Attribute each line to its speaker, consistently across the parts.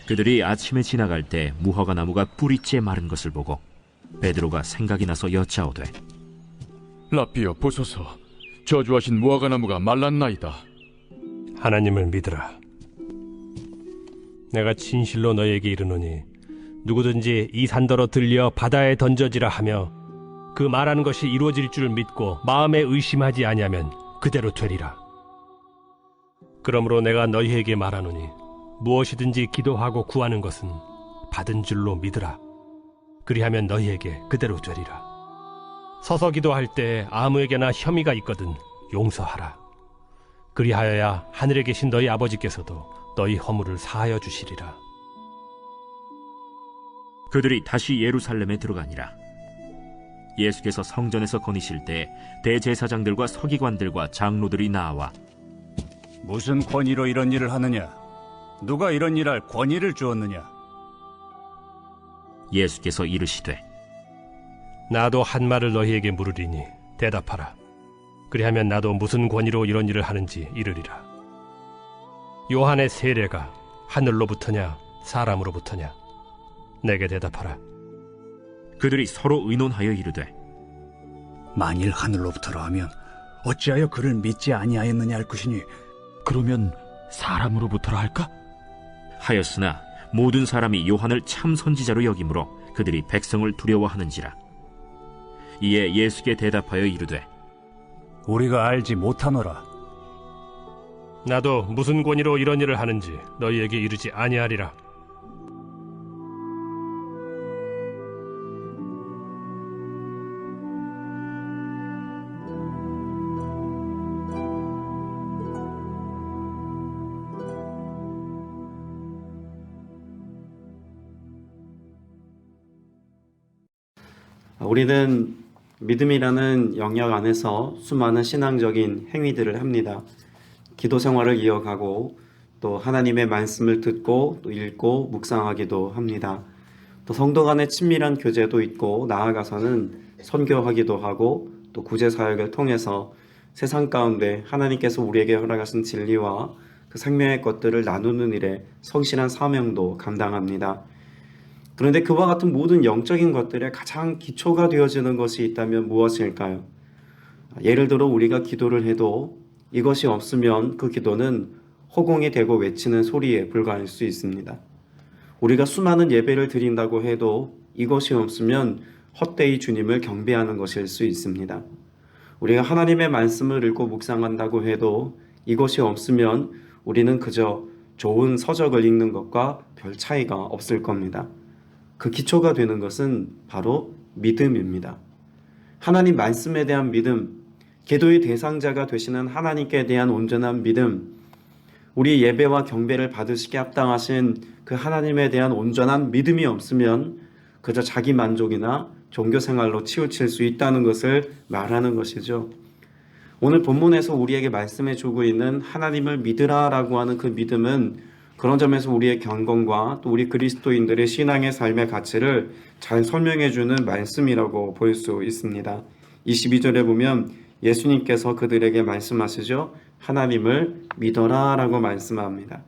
Speaker 1: 그들이 아침에 지나갈 때 무화과 나무가 뿌리째 마른 것을 보고 베드로가 생각이 나서 여짜오되
Speaker 2: 라삐여 보소서, 저주하신 무화과 나무가 말랐나이다.
Speaker 3: 하나님을 믿으라. 내가 진실로 너에게 이르노니 누구든지 이 산더러 들려 바다에 던져지라 하며 그 말하는 것이 이루어질 줄 믿고 마음에 의심하지 아니하면 그대로 되리라. 그러므로 내가 너희에게 말하노니 무엇이든지 기도하고 구하는 것은 받은 줄로 믿으라. 그리하면 너희에게 그대로 되리라. 서서 기도할 때 아무에게나 혐의가 있거든 용서하라. 그리하여야 하늘에 계신 너희 아버지께서도 너희 허물을 사하여 주시리라.
Speaker 1: 그들이 다시 예루살렘에 들어가니라. 예수께서 성전에서 거니실 때 대제사장들과 서기관들과 장로들이 나와
Speaker 4: 무슨 권위로 이런 일을 하느냐? 누가 이런 일할 권위를 주었느냐?
Speaker 1: 예수께서 이르시되
Speaker 3: 나도 한 말을 너희에게 물으리니 대답하라. 그리하면 나도 무슨 권위로 이런 일을 하는지 이르리라. 요한의 세례가 하늘로부터냐 사람으로부터냐? 내게 대답하라.
Speaker 1: 그들이 서로 의논하여 이르되
Speaker 4: 만일 하늘로부터라 하면 어찌하여 그를 믿지 아니하였느냐 할 것이니,
Speaker 5: 그러면 사람으로부터라 할까?
Speaker 1: 하였으나 모든 사람이 요한을 참 선지자로 여기므로 그들이 백성을 두려워하는지라. 이에 예수께 대답하여 이르되
Speaker 4: 우리가 알지 못하노라.
Speaker 3: 나도 무슨 권위로 이런 일을 하는지 너희에게 이르지 아니하리라.
Speaker 6: 우리는 믿음이라는 영역 안에서 수많은 신앙적인 행위들을 합니다. 기도 생활을 이어가고 또 하나님의 말씀을 듣고 또 읽고 묵상하기도 합니다. 또 성도 간의 친밀한 교제도 있고 나아가서는 선교하기도 하고 또 구제 사역을 통해서 세상 가운데 하나님께서 우리에게 허락하신 진리와 그 생명의 것들을 나누는 일에 성실한 사명도 감당합니다. 그런데 그와 같은 모든 영적인 것들의 가장 기초가 되어지는 것이 있다면 무엇일까요? 예를 들어 우리가 기도를 해도 이것이 없으면 그 기도는 허공이 되고 외치는 소리에 불과할 수 있습니다. 우리가 수많은 예배를 드린다고 해도 이것이 없으면 헛되이 주님을 경배하는 것일 수 있습니다. 우리가 하나님의 말씀을 읽고 묵상한다고 해도 이것이 없으면 우리는 그저 좋은 서적을 읽는 것과 별 차이가 없을 겁니다. 그 기초가 되는 것은 바로 믿음입니다. 하나님 말씀에 대한 믿음, 기도의 대상자가 되시는 하나님께 대한 온전한 믿음, 우리 예배와 경배를 받으시게 합당하신 그 하나님에 대한 온전한 믿음이 없으면 그저 자기 만족이나 종교 생활로 치우칠 수 있다는 것을 말하는 것이죠. 오늘 본문에서 우리에게 말씀해 주고 있는 하나님을 믿으라라고 하는 그 믿음은 그런 점에서 우리의 경건과 또 우리 그리스도인들의 신앙의 삶의 가치를 잘 설명해 주는 말씀이라고 볼 수 있습니다. 22절에 보면 예수님께서 그들에게 말씀하시죠. 하나님을 믿어라 라고 말씀합니다.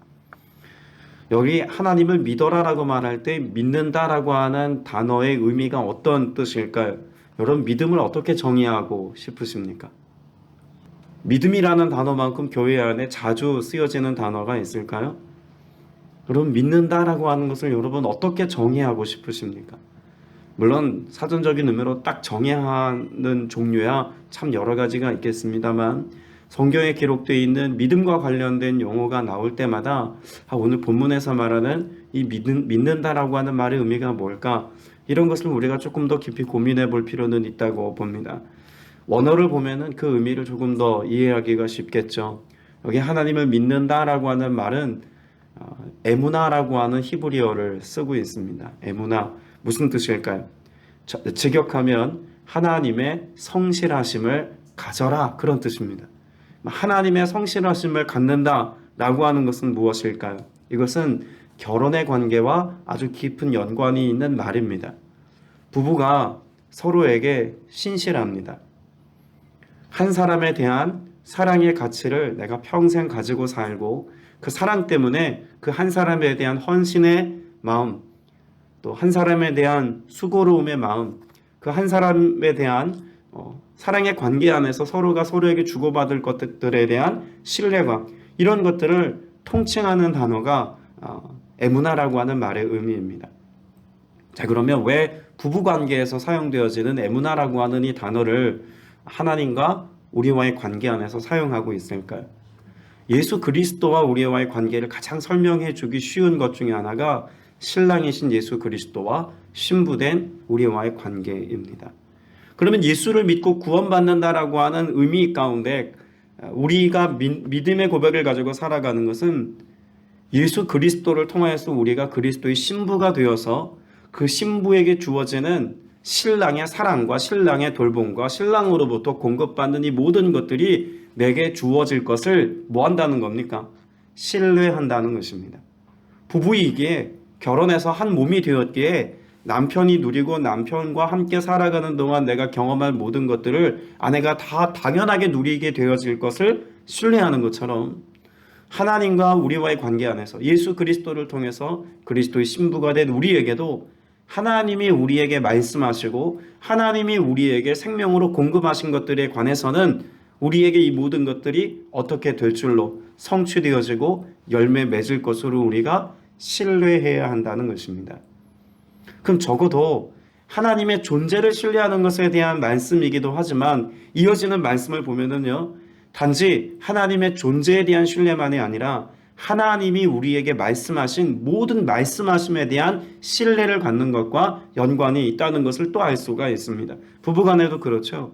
Speaker 6: 여기 하나님을 믿어라 라고 말할 때 믿는다 라고 하는 단어의 의미가 어떤 뜻일까요? 여러분, 믿음을 어떻게 정의하고 싶으십니까? 믿음이라는 단어만큼 교회 안에 자주 쓰여지는 단어가 있을까요? 여러분, 믿는다라고 하는 것을 여러분 어떻게 정의하고 싶으십니까? 물론 사전적인 의미로 딱 정의하는 종류야 참 여러 가지가 있겠습니다만 성경에 기록되어 있는 믿음과 관련된 용어가 나올 때마다 오늘 본문에서 말하는 이 믿는다라고 하는 말의 의미가 뭘까? 이런 것을 우리가 조금 더 깊이 고민해 볼 필요는 있다고 봅니다. 원어를 보면은 그 의미를 조금 더 이해하기가 쉽겠죠. 여기 하나님을 믿는다라고 하는 말은 에무나라고 하는 히브리어를 쓰고 있습니다. 에무나, 무슨 뜻일까요? 직역하면 하나님의 성실하심을 가져라, 그런 뜻입니다. 하나님의 성실하심을 갖는다라고 하는 것은 무엇일까요? 이것은 결혼의 관계와 아주 깊은 연관이 있는 말입니다. 부부가 서로에게 신실합니다. 한 사람에 대한 사랑의 가치를 내가 평생 가지고 살고 그 사랑 때문에 그 한 사람에 대한 헌신의 마음, 또 한 사람에 대한 수고로움의 마음, 그 한 사람에 대한 사랑의 관계 안에서 서로가 서로에게 주고받을 것들에 대한 신뢰감, 이런 것들을 통칭하는 단어가 에무나라고 하는 말의 의미입니다. 자, 그러면 왜 부부관계에서 사용되어지는 에무나라고 하는 이 단어를 하나님과 우리와의 관계 안에서 사용하고 있을까요? 예수 그리스도와 우리와의 관계를 가장 설명해 주기 쉬운 것 중에 하나가 신랑이신 예수 그리스도와 신부된 우리와의 관계입니다. 그러면 예수를 믿고 구원받는다라고 하는 의미 가운데 우리가 믿음의 고백을 가지고 살아가는 것은 예수 그리스도를 통하여서 우리가 그리스도의 신부가 되어서 그 신부에게 주어지는 신랑의 사랑과 신랑의 돌봄과 신랑으로부터 공급받는 이 모든 것들이 내게 주어질 것을 뭐 한다는 겁니까? 신뢰한다는 것입니다. 부부이기에 결혼해서 한 몸이 되었기에 남편이 누리고 남편과 함께 살아가는 동안 내가 경험할 모든 것들을 아내가 다 당연하게 누리게 되어질 것을 신뢰하는 것처럼 하나님과 우리와의 관계 안에서 예수 그리스도를 통해서 그리스도의 신부가 된 우리에게도 하나님이 우리에게 말씀하시고 하나님이 우리에게 생명으로 공급하신 것들에 관해서는 우리에게 이 모든 것들이 어떻게 될 줄로 성취되어지고 열매 맺을 것으로 우리가 신뢰해야 한다는 것입니다. 그럼 적어도 하나님의 존재를 신뢰하는 것에 대한 말씀이기도 하지만 이어지는 말씀을 보면은요, 단지 하나님의 존재에 대한 신뢰만이 아니라 하나님이 우리에게 말씀하신 모든 말씀하심에 대한 신뢰를 갖는 것과 연관이 있다는 것을 또 알 수가 있습니다. 부부간에도 그렇죠.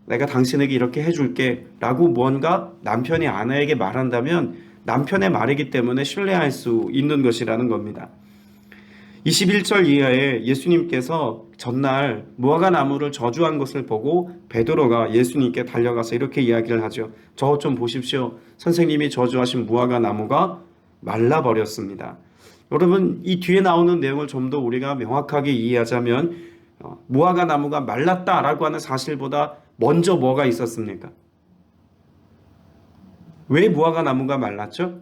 Speaker 6: 내가 당신에게 이렇게 해줄게 라고 무언가 남편이 아내에게 말한다면 남편의 말이기 때문에 신뢰할 수 있는 것이라는 겁니다. 21절 이하에 예수님께서 전날 무화과 나무를 저주한 것을 보고 베드로가 예수님께 달려가서 이렇게 이야기를 하죠. 저 좀 보십시오. 선생님이 저주하신 무화과 나무가 말라버렸습니다. 여러분, 이 뒤에 나오는 내용을 좀 더 우리가 명확하게 이해하자면 무화과 나무가 말랐다라고 하는 사실보다 먼저 뭐가 있었습니까? 왜 무화과 나무가 말랐죠?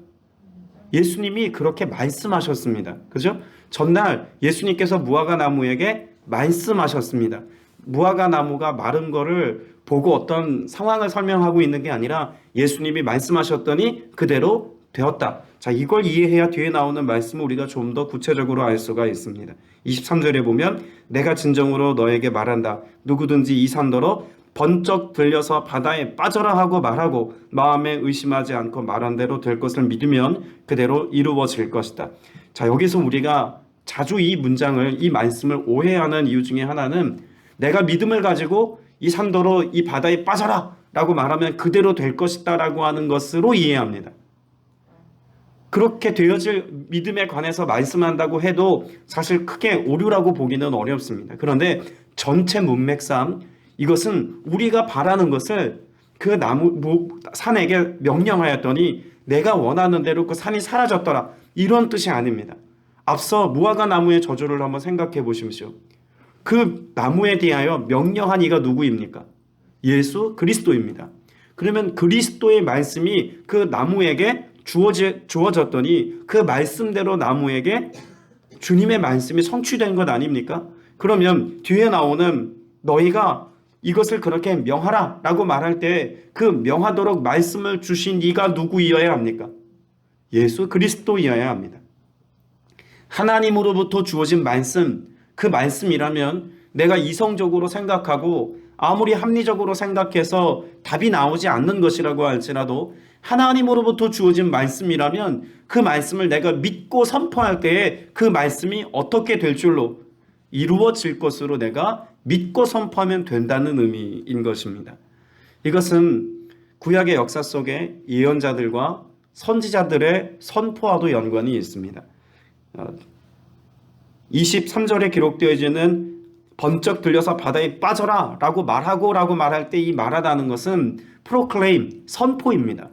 Speaker 6: 예수님이 그렇게 말씀하셨습니다. 그죠? 전날 예수님께서 무화과 나무에게 말씀하셨습니다. 무화과 나무가 마른 거를 보고 어떤 상황을 설명하고 있는 게 아니라 예수님이 말씀하셨더니 그대로 되었다. 자, 이걸 이해해야 뒤에 나오는 말씀을 우리가 좀 더 구체적으로 알 수가 있습니다. 23절에 보면 내가 진정으로 너에게 말한다. 누구든지 이 산더러 번쩍 들려서 바다에 빠져라 하고 말하고 마음에 의심하지 않고 말한 대로 될 것을 믿으면 그대로 이루어질 것이다. 자, 여기서 우리가 자주 이 문장을, 이 말씀을 오해하는 이유 중에 하나는 내가 믿음을 가지고 이 산더러 이 바다에 빠져라 라고 말하면 그대로 될 것이다 라고 하는 것으로 이해합니다. 그렇게 되어질 믿음에 관해서 말씀한다고 해도 사실 크게 오류라고 보기는 어렵습니다. 그런데 전체 문맥상 이것은 우리가 바라는 것을 그 산에게 명령하였더니 내가 원하는 대로 그 산이 사라졌더라, 이런 뜻이 아닙니다. 앞서 무화과 나무의 저주를 한번 생각해 보십시오. 그 나무에 대하여 명령한 이가 누구입니까? 예수 그리스도입니다. 그러면 그리스도의 말씀이 그 나무에게 주어졌더니 그 말씀대로 나무에게 주님의 말씀이 성취된 것 아닙니까? 그러면 뒤에 나오는 너희가 이것을 그렇게 명하라 라고 말할 때 그 명하도록 말씀을 주신 이가 누구이어야 합니까? 예수 그리스도이어야 합니다. 하나님으로부터 주어진 말씀, 그 말씀이라면 내가 이성적으로 생각하고 아무리 합리적으로 생각해서 답이 나오지 않는 것이라고 할지라도 하나님으로부터 주어진 말씀이라면 그 말씀을 내가 믿고 선포할 때에 그 말씀이 어떻게 될 줄로 이루어질 것으로 내가 믿고 선포하면 된다는 의미인 것입니다. 이것은 구약의 역사 속에 예언자들과 선지자들의 선포와도 연관이 있습니다. 23절에 기록되어지는 번쩍 들려서 바다에 빠져라 라고 말할 때 이 말하다는 것은 프로클레임, 선포입니다.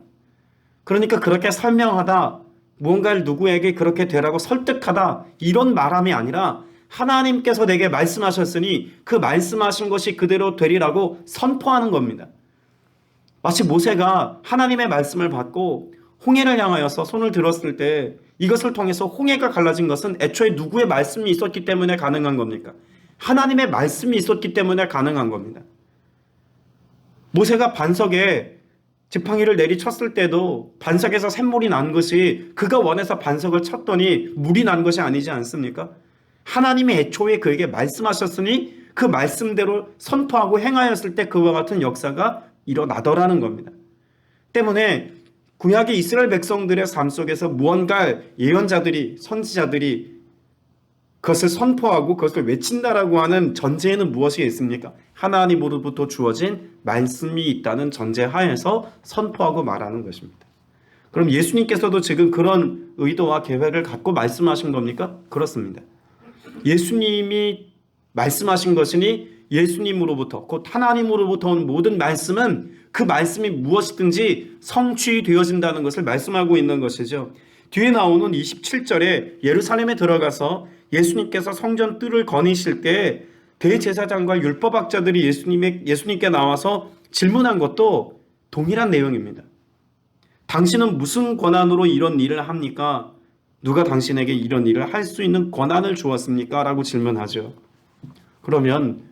Speaker 6: 그러니까 그렇게 설명하다, 무언가를 누구에게 그렇게 되라고 설득하다, 이런 말함이 아니라 하나님께서 내게 말씀하셨으니 그 말씀하신 것이 그대로 되리라고 선포하는 겁니다. 마치 모세가 하나님의 말씀을 받고 홍해를 향하여서 손을 들었을 때 이것을 통해서 홍해가 갈라진 것은 애초에 누구의 말씀이 있었기 때문에 가능한 겁니까? 하나님의 말씀이 있었기 때문에 가능한 겁니다. 모세가 반석에 지팡이를 내리쳤을 때도 반석에서 샘물이 난 것이 그가 원해서 반석을 쳤더니 물이 난 것이 아니지 않습니까? 하나님이 애초에 그에게 말씀하셨으니 그 말씀대로 선포하고 행하였을 때 그와 같은 역사가 일어나더라는 겁니다. 때문에 구약의 이스라엘 백성들의 삶 속에서 무언가 예언자들이, 선지자들이 그것을 선포하고 그것을 외친다라고 하는 전제에는 무엇이 있습니까? 하나님으로부터 주어진 말씀이 있다는 전제 하에서 선포하고 말하는 것입니다. 그럼 예수님께서도 지금 그런 의도와 계획을 갖고 말씀하신 겁니까? 그렇습니다. 예수님이 말씀하신 것이니 예수님으로부터 곧 하나님으로부터 온 모든 말씀은 그 말씀이 무엇이든지 성취되어진다는 것을 말씀하고 있는 것이죠. 뒤에 나오는 27절에 예루살렘에 들어가서 예수님께서 성전 뜰을 거니실 때 대제사장과 율법학자들이 예수님께 나와서 질문한 것도 동일한 내용입니다. 당신은 무슨 권한으로 이런 일을 합니까? 누가 당신에게 이런 일을 할 수 있는 권한을 주었습니까? 라고 질문하죠. 그러면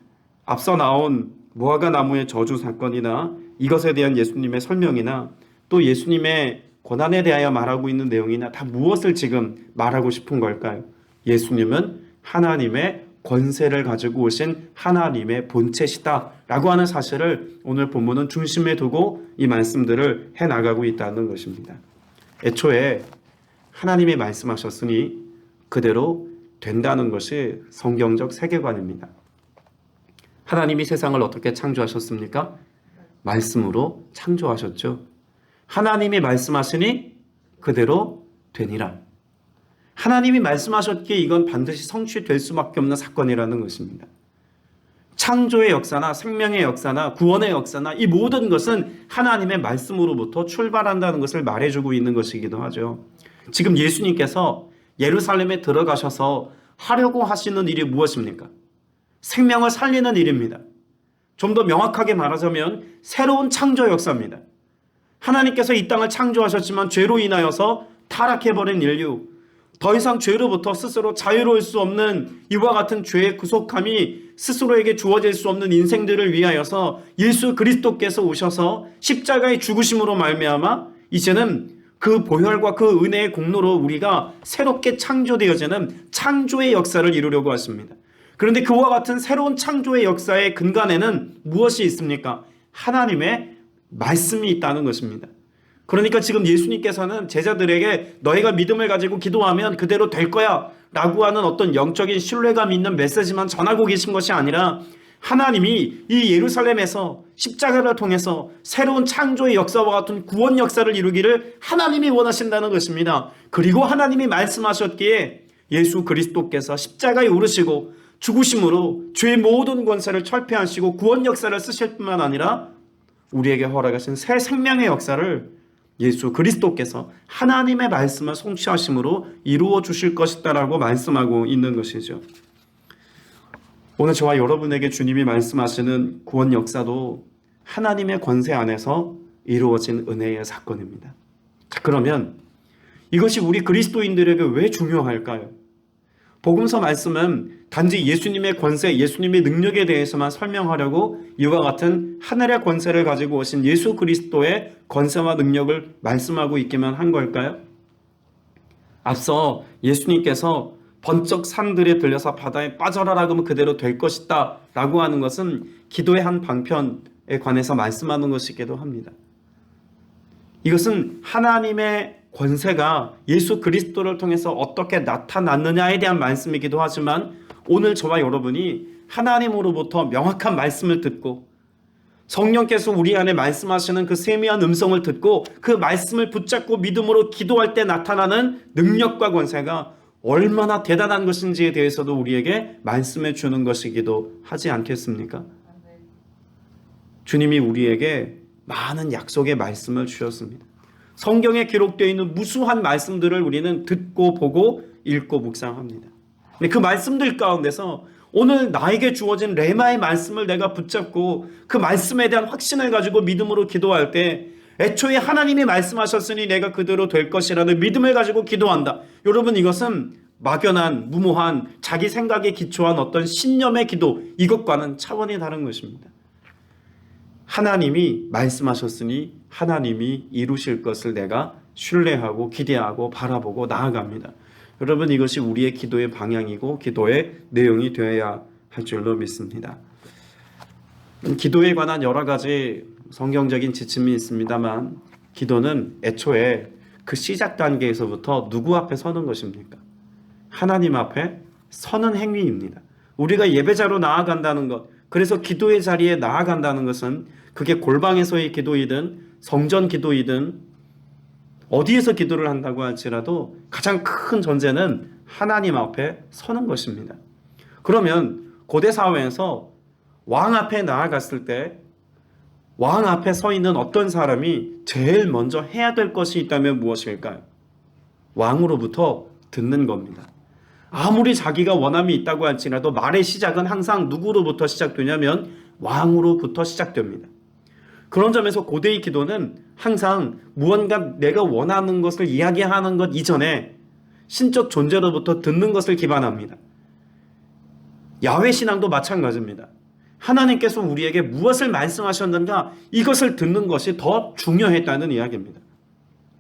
Speaker 6: 앞서 나온 무화과 나무의 저주 사건이나 이것에 대한 예수님의 설명이나 또 예수님의 권한에 대하여 말하고 있는 내용이나 다 무엇을 지금 말하고 싶은 걸까요? 예수님은 하나님의 권세를 가지고 오신 하나님의 본체시다 라고 하는 사실을 오늘 본문은 중심에 두고 이 말씀들을 해나가고 있다는 것입니다. 애초에 하나님이 말씀하셨으니 그대로 된다는 것이 성경적 세계관입니다. 하나님이 세상을 어떻게 창조하셨습니까? 말씀으로 창조하셨죠. 하나님이 말씀하시니 그대로 되니라. 하나님이 말씀하셨기에 이건 반드시 성취될 수밖에 없는 사건이라는 것입니다. 창조의 역사나 생명의 역사나 구원의 역사나 이 모든 것은 하나님의 말씀으로부터 출발한다는 것을 말해주고 있는 것이기도 하죠. 지금 예수님께서 예루살렘에 들어가셔서 하려고 하시는 일이 무엇입니까? 생명을 살리는 일입니다. 좀 더 명확하게 말하자면 새로운 창조 역사입니다. 하나님께서 이 땅을 창조하셨지만 죄로 인하여서 타락해버린 인류, 더 이상 죄로부터 스스로 자유로울 수 없는 이와 같은 죄의 구속함이 스스로에게 주어질 수 없는 인생들을 위하여서 예수 그리스도께서 오셔서 십자가의 죽으심으로 말미암아 이제는 그 보혈과 그 은혜의 공로로 우리가 새롭게 창조되어지는 창조의 역사를 이루려고 하십니다. 그런데 그와 같은 새로운 창조의 역사의 근간에는 무엇이 있습니까? 하나님의 말씀이 있다는 것입니다. 그러니까 지금 예수님께서는 제자들에게 너희가 믿음을 가지고 기도하면 그대로 될 거야 라고 하는 어떤 영적인 신뢰감 있는 메시지만 전하고 계신 것이 아니라 하나님이 이 예루살렘에서 십자가를 통해서 새로운 창조의 역사와 같은 구원 역사를 이루기를 하나님이 원하신다는 것입니다. 그리고 하나님이 말씀하셨기에 예수 그리스도께서 십자가에 오르시고 죽으심으로 죄의 모든 권세를 철폐하시고 구원 역사를 쓰실 뿐만 아니라 우리에게 허락하신 새 생명의 역사를 예수 그리스도께서 하나님의 말씀을 성취하심으로 이루어 주실 것이다라고 말씀하고 있는 것이죠. 오늘 저와 여러분에게 주님이 말씀하시는 구원 역사도 하나님의 권세 안에서 이루어진 은혜의 사건입니다. 자, 그러면 이것이 우리 그리스도인들에게 왜 중요할까요? 복음서 말씀은 단지 예수님의 권세, 예수님의 능력에 대해서만 설명하려고 이와 같은 하늘의 권세를 가지고 오신 예수 그리스도의 권세와 능력을 말씀하고 있기만 한 걸까요? 앞서 예수님께서 번쩍 산들에 들려서 바다에 빠져라 그러면 그대로 될 것이다 라고 하는 것은 기도의 한 방편에 관해서 말씀하는 것이기도 합니다. 이것은 하나님의 권세가 예수 그리스도를 통해서 어떻게 나타났느냐에 대한 말씀이기도 하지만 오늘 저와 여러분이 하나님으로부터 명확한 말씀을 듣고 성령께서 우리 안에 말씀하시는 그 세미한 음성을 듣고 그 말씀을 붙잡고 믿음으로 기도할 때 나타나는 능력과 권세가 얼마나 대단한 것인지에 대해서도 우리에게 말씀해 주는 것이기도 하지 않겠습니까? 주님이 우리에게 많은 약속의 말씀을 주셨습니다. 성경에 기록되어 있는 무수한 말씀들을 우리는 듣고 보고 읽고 묵상합니다. 근데 그 말씀들 가운데서 오늘 나에게 주어진 레마의 말씀을 내가 붙잡고 그 말씀에 대한 확신을 가지고 믿음으로 기도할 때 애초에 하나님이 말씀하셨으니 내가 그대로 될 것이라는 믿음을 가지고 기도한다. 여러분, 이것은 막연한 무모한 자기 생각에 기초한 어떤 신념의 기도, 이것과는 차원이 다른 것입니다. 하나님이 말씀하셨으니 하나님이 이루실 것을 내가 신뢰하고 기대하고 바라보고 나아갑니다. 여러분, 이것이 우리의 기도의 방향이고 기도의 내용이 되어야 할 줄로 믿습니다. 기도에 관한 여러 가지 성경적인 지침이 있습니다만, 기도는 애초에 그 시작 단계에서부터 누구 앞에 서는 것입니까? 하나님 앞에 서는 행위입니다. 우리가 예배자로 나아간다는 것, 그래서 기도의 자리에 나아간다는 것은 그게 골방에서의 기도이든 성전 기도이든 어디에서 기도를 한다고 할지라도 가장 큰 전제는 하나님 앞에 서는 것입니다. 그러면 고대 사회에서 왕 앞에 나아갔을 때 왕 앞에 서 있는 어떤 사람이 제일 먼저 해야 될 것이 있다면 무엇일까요? 왕으로부터 듣는 겁니다. 아무리 자기가 원함이 있다고 할지라도 말의 시작은 항상 누구로부터 시작되냐면 왕으로부터 시작됩니다. 그런 점에서 고대의 기도는 항상 무언가 내가 원하는 것을 이야기하는 것 이전에 신적 존재로부터 듣는 것을 기반합니다. 야훼 신앙도 마찬가지입니다. 하나님께서 우리에게 무엇을 말씀하셨는가, 이것을 듣는 것이 더 중요했다는 이야기입니다.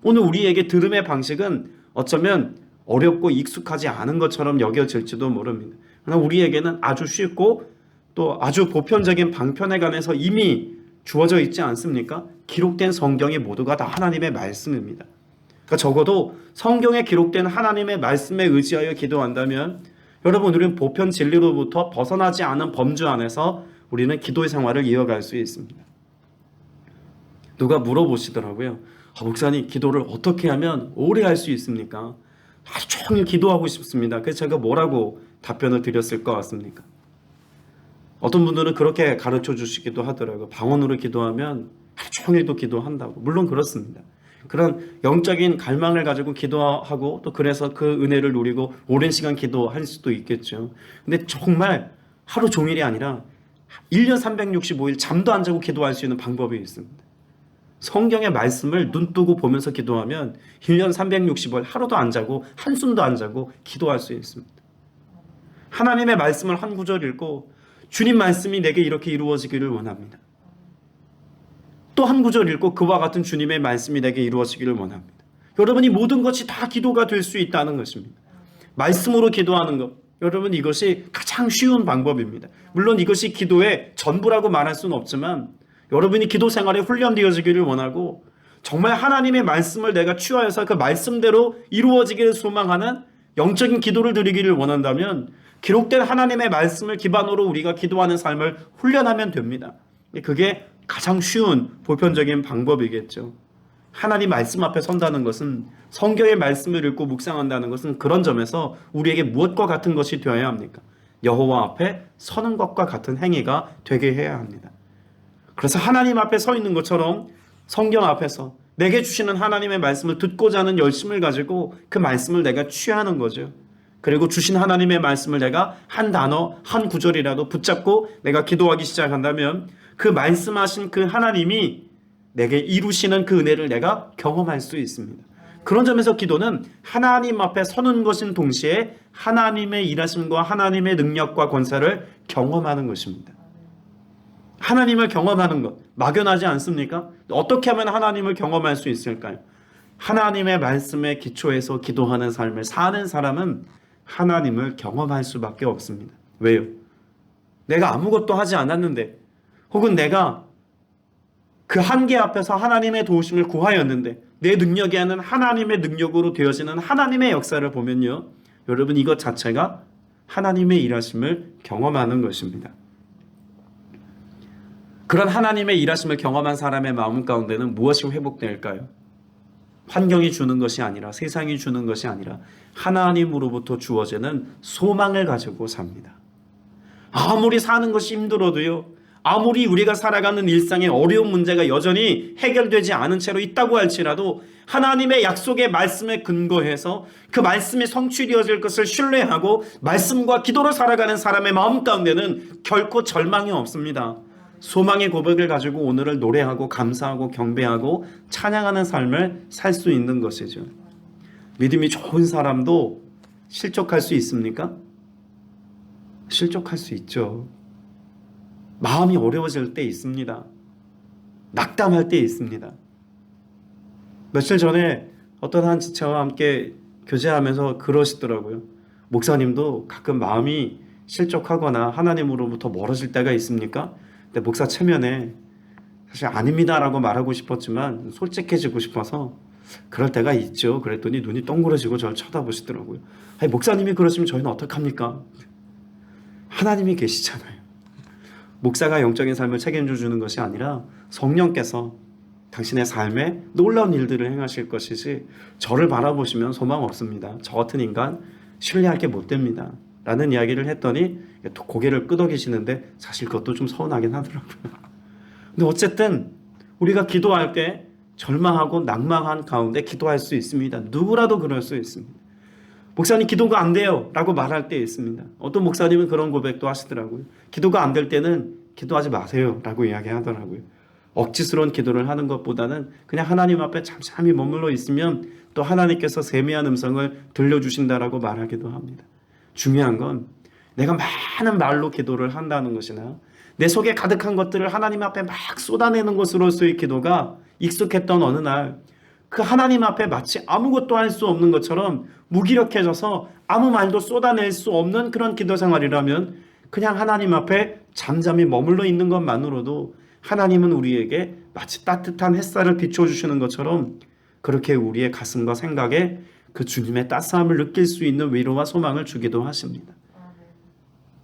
Speaker 6: 오늘 우리에게 들음의 방식은 어쩌면 어렵고 익숙하지 않은 것처럼 여겨질지도 모릅니다. 그러나 우리에게는 아주 쉽고 또 아주 보편적인 방편에 관해서 이미 주어져 있지 않습니까? 기록된 성경이 모두가 다 하나님의 말씀입니다. 그러니까 적어도 성경에 기록된 하나님의 말씀에 의지하여 기도한다면 여러분, 우리는 보편 진리로부터 벗어나지 않은 범주 안에서 우리는 기도의 생활을 이어갈 수 있습니다. 누가 물어보시더라고요. 목사님, 기도를 어떻게 하면 오래 할 수 있습니까? 하루 종일 기도하고 싶습니다. 그래서 제가 뭐라고 답변을 드렸을 것 같습니까? 어떤 분들은 그렇게 가르쳐 주시기도 하더라고요. 방언으로 기도하면 하루 종일도 기도한다고. 물론 그렇습니다. 그런 영적인 갈망을 가지고 기도하고 또 그래서 그 은혜를 누리고 오랜 시간 기도할 수도 있겠죠. 근데 정말 하루 종일이 아니라 1년 365일 잠도 안 자고 기도할 수 있는 방법이 있습니다. 성경의 말씀을 눈 뜨고 보면서 기도하면 1년 365일 하루도 안 자고 한숨도 안 자고 기도할 수 있습니다. 하나님의 말씀을 한 구절 읽고 주님 말씀이 내게 이렇게 이루어지기를 원합니다. 또 한 구절 읽고 그와 같은 주님의 말씀이 내게 이루어지기를 원합니다. 여러분이 모든 것이 다 기도가 될 수 있다는 것입니다. 말씀으로 기도하는 것, 여러분, 이것이 가장 쉬운 방법입니다. 물론 이것이 기도의 전부라고 말할 수는 없지만 여러분이 기도 생활에 훈련되어지기를 원하고 정말 하나님의 말씀을 내가 취하여서 그 말씀대로 이루어지기를 소망하는 영적인 기도를 드리기를 원한다면 기록된 하나님의 말씀을 기반으로 우리가 기도하는 삶을 훈련하면 됩니다. 그게 가장 쉬운 보편적인 방법이겠죠. 하나님 말씀 앞에 선다는 것은, 성경의 말씀을 읽고 묵상한다는 것은 그런 점에서 우리에게 무엇과 같은 것이 되어야 합니까? 여호와 앞에 서는 것과 같은 행위가 되게 해야 합니다. 그래서 하나님 앞에 서 있는 것처럼 성경 앞에서 내게 주시는 하나님의 말씀을 듣고자 하는 열심을 가지고 그 말씀을 내가 취하는 거죠. 그리고 주신 하나님의 말씀을 내가 한 단어, 한 구절이라도 붙잡고 내가 기도하기 시작한다면 그 말씀하신 그 하나님이 내게 이루시는 그 은혜를 내가 경험할 수 있습니다. 그런 점에서 기도는 하나님 앞에 서는 것인 동시에 하나님의 일하심과 하나님의 능력과 권세를 경험하는 것입니다. 하나님을 경험하는 것, 막연하지 않습니까? 어떻게 하면 하나님을 경험할 수 있을까요? 하나님의 말씀에 기초해서 기도하는 삶을 사는 사람은 하나님을 경험할 수밖에 없습니다. 왜요? 내가 아무것도 하지 않았는데, 혹은 내가 그 한계 앞에서 하나님의 도우심을 구하였는데 내 능력이 아닌 하나님의 능력으로 되어지는 하나님의 역사를 보면요, 여러분, 이것 자체가 하나님의 일하심을 경험하는 것입니다. 그런 하나님의 일하심을 경험한 사람의 마음 가운데는 무엇이 회복될까요? 환경이 주는 것이 아니라, 세상이 주는 것이 아니라 하나님으로부터 주어지는 소망을 가지고 삽니다. 아무리 사는 것이 힘들어도요, 아무리 우리가 살아가는 일상의 어려운 문제가 여전히 해결되지 않은 채로 있다고 할지라도 하나님의 약속의 말씀에 근거해서 그 말씀이 성취되어질 것을 신뢰하고 말씀과 기도로 살아가는 사람의 마음 가운데는 결코 절망이 없습니다. 소망의 고백을 가지고 오늘을 노래하고 감사하고 경배하고 찬양하는 삶을 살 수 있는 것이죠. 믿음이 좋은 사람도 실족할 수 있습니까? 실족할 수 있죠. 마음이 어려워질 때 있습니다. 낙담할 때 있습니다. 며칠 전에 어떤 한 지체와 함께 교제하면서 그러시더라고요. 목사님도 가끔 마음이 실족하거나 하나님으로부터 멀어질 때가 있습니까? 근데 목사 체면에 사실 아닙니다라고 말하고 싶었지만 솔직해지고 싶어서 그럴 때가 있죠. 그랬더니 눈이 동그래지고 저를 쳐다보시더라고요. 아니, 목사님이 그러시면 저희는 어떡합니까? 하나님이 계시잖아요. 목사가 영적인 삶을 책임져 주는 것이 아니라 성령께서 당신의 삶에 놀라운 일들을 행하실 것이지 저를 바라보시면 소망 없습니다. 저 같은 인간 신뢰할 게 못 됩니다. 라는 이야기를 했더니 또 고개를 끄덕이시는데 사실 그것도 좀 서운하긴 하더라고요. 근데 어쨌든 우리가 기도할 때 절망하고 낭망한 가운데 기도할 수 있습니다. 누구라도 그럴 수 있습니다. 목사님 기도가 안 돼요 라고 말할 때 있습니다. 어떤 목사님은 그런 고백도 하시더라고요. 기도가 안 될 때는 기도하지 마세요 라고 이야기하더라고요. 억지스러운 기도를 하는 것보다는 그냥 하나님 앞에 잠잠히 머물러 있으면 또 하나님께서 세미한 음성을 들려주신다라고 말하기도 합니다. 중요한 건 내가 많은 말로 기도를 한다는 것이나 내 속에 가득한 것들을 하나님 앞에 막 쏟아내는 것으로서의 기도가 익숙했던 어느 날 그 하나님 앞에 마치 아무것도 할 수 없는 것처럼 무기력해져서 아무 말도 쏟아낼 수 없는 그런 기도 생활이라면 그냥 하나님 앞에 잠잠히 머물러 있는 것만으로도 하나님은 우리에게 마치 따뜻한 햇살을 비춰주시는 것처럼 그렇게 우리의 가슴과 생각에 그 주님의 따스함을 느낄 수 있는 위로와 소망을 주기도 하십니다.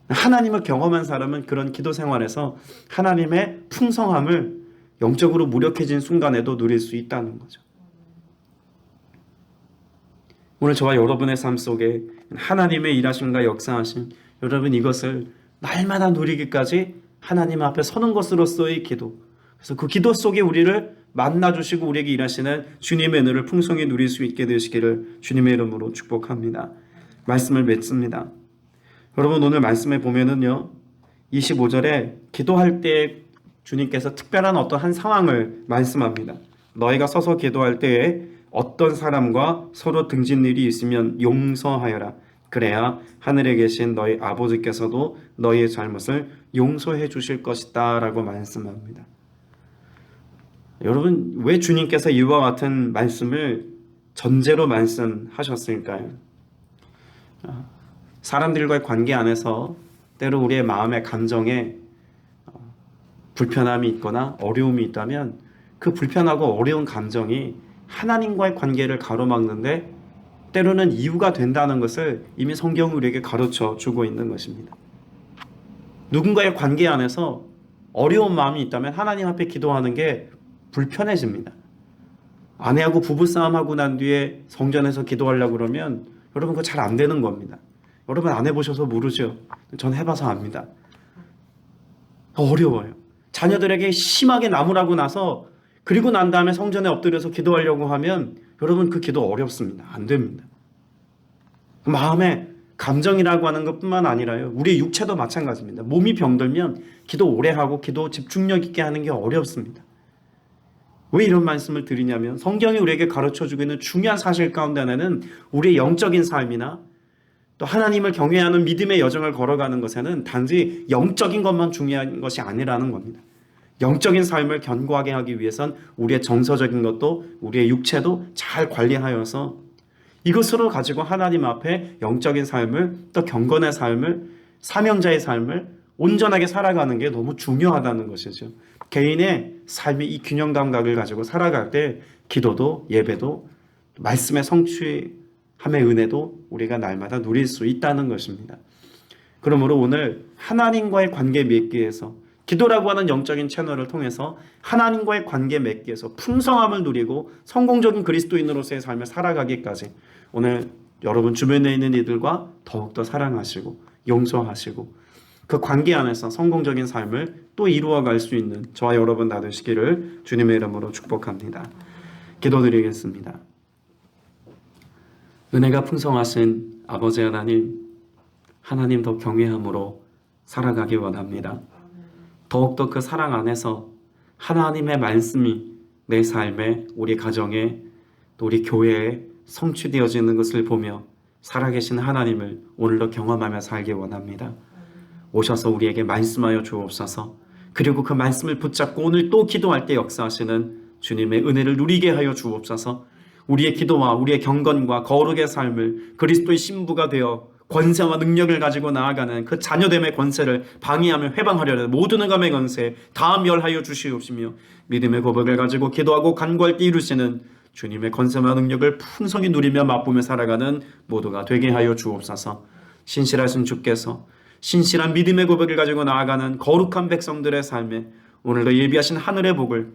Speaker 6: 하나님을 경험한 사람은 그런 기도 생활에서 하나님의 풍성함을 영적으로 무력해진 순간에도 누릴 수 있다는 거죠. 오늘 저와 여러분의 삶 속에 하나님의 일하심과 역사하심, 여러분 이것을 날마다 누리기까지 하나님 앞에 서는 것으로서의 기도, 그래서 그 기도 속에 우리를 만나주시고 우리에게 일하시는 주님의 은혜를 풍성히 누릴 수 있게 되시기를 주님의 이름으로 축복합니다. 말씀을 맺습니다. 여러분 오늘 말씀에 보면은요 25절에 기도할 때 주님께서 특별한 어떤 한 상황을 말씀합니다. 너희가 서서 기도할 때에 어떤 사람과 서로 등진 일이 있으면 용서하여라. 그래야 하늘에 계신 너희 아버지께서도 너희의 잘못을 용서해 주실 것이다 라고 말씀합니다. 여러분 왜 주님께서 이와 같은 말씀을 전제로 말씀하셨을까요? 사람들과의 관계 안에서 때로 우리의 마음의 감정에 불편함이 있거나 어려움이 있다면 그 불편하고 어려운 감정이 하나님과의 관계를 가로막는데 때로는 이유가 된다는 것을 이미 성경이 우리에게 가르쳐 주고 있는 것입니다. 누군가의 관계 안에서 어려운 마음이 있다면 하나님 앞에 기도하는 게 불편해집니다. 아내하고 부부싸움하고 난 뒤에 성전에서 기도하려고 그러면 여러분 그거 잘 안 되는 겁니다. 여러분 안 해보셔서 모르죠. 전 해봐서 압니다. 어려워요. 자녀들에게 심하게 나무라고 나서 그리고 난 다음에 성전에 엎드려서 기도하려고 하면 여러분 그 기도 어렵습니다. 안 됩니다. 마음의 감정이라고 하는 것뿐만 아니라요. 우리 육체도 마찬가지입니다. 몸이 병들면 기도 오래 하고 기도 집중력 있게 하는 게 어렵습니다. 왜 이런 말씀을 드리냐면 성경이 우리에게 가르쳐주고 있는 중요한 사실 가운데 하나는 우리의 영적인 삶이나 또 하나님을 경외하는 믿음의 여정을 걸어가는 것에는 단지 영적인 것만 중요한 것이 아니라는 겁니다. 영적인 삶을 견고하게 하기 위해선 우리의 정서적인 것도 우리의 육체도 잘 관리하여서 이것으로 가지고 하나님 앞에 영적인 삶을 또 경건의 삶을 사명자의 삶을 온전하게 살아가는 게 너무 중요하다는 것이죠. 개인의 삶의 이 균형 감각을 가지고 살아갈 때 기도도 예배도 말씀의 성취함의 은혜도 우리가 날마다 누릴 수 있다는 것입니다. 그러므로 오늘 하나님과의 관계 맺기 위해서 기도라고 하는 영적인 채널을 통해서 하나님과의 관계 맺기 위해서 풍성함을 누리고 성공적인 그리스도인으로서의 삶을 살아가기까지 오늘 여러분 주변에 있는 이들과 더욱더 사랑하시고 용서하시고 그 관계 안에서 성공적인 삶을 또 이루어갈 수 있는 저와 여러분 다 되시기를 주님의 이름으로 축복합니다. 기도드리겠습니다. 은혜가 풍성하신 아버지 하나님, 하나님 더 경외함으로 살아가기 원합니다. 더욱더 그 사랑 안에서 하나님의 말씀이 내 삶에, 우리 가정에, 또 우리 교회에 성취되어지는 것을 보며 살아계신 하나님을 오늘도 경험하며 살기 원합니다. 오셔서 우리에게 말씀하여 주옵소서. 그리고 그 말씀을 붙잡고 오늘 또 기도할 때 역사하시는 주님의 은혜를 누리게 하여 주옵소서. 우리의 기도와 우리의 경건과 거룩의 삶을 그리스도의 신부가 되어 권세와 능력을 가지고 나아가는 그 자녀됨의 권세를 방해하며 회방하려는 모든 흑암의 권세 다 멸하여 주시옵시며, 믿음의 고백을 가지고 기도하고 간구할 때 이루시는 주님의 권세와 능력을 풍성히 누리며 맛보며 살아가는 모두가 되게 하여 주옵소서. 신실하신 주께서 신실한 믿음의 고백을 가지고 나아가는 거룩한 백성들의 삶에 오늘도 예비하신 하늘의 복을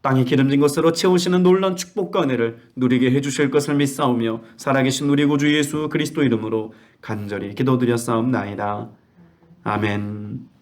Speaker 6: 땅이 기름진 것으로 채우시는 놀라운 축복과 은혜를 누리게 해주실 것을 믿사오며 살아계신 우리 구주 예수 그리스도 이름으로 간절히 기도드렸사옵나이다. 아멘.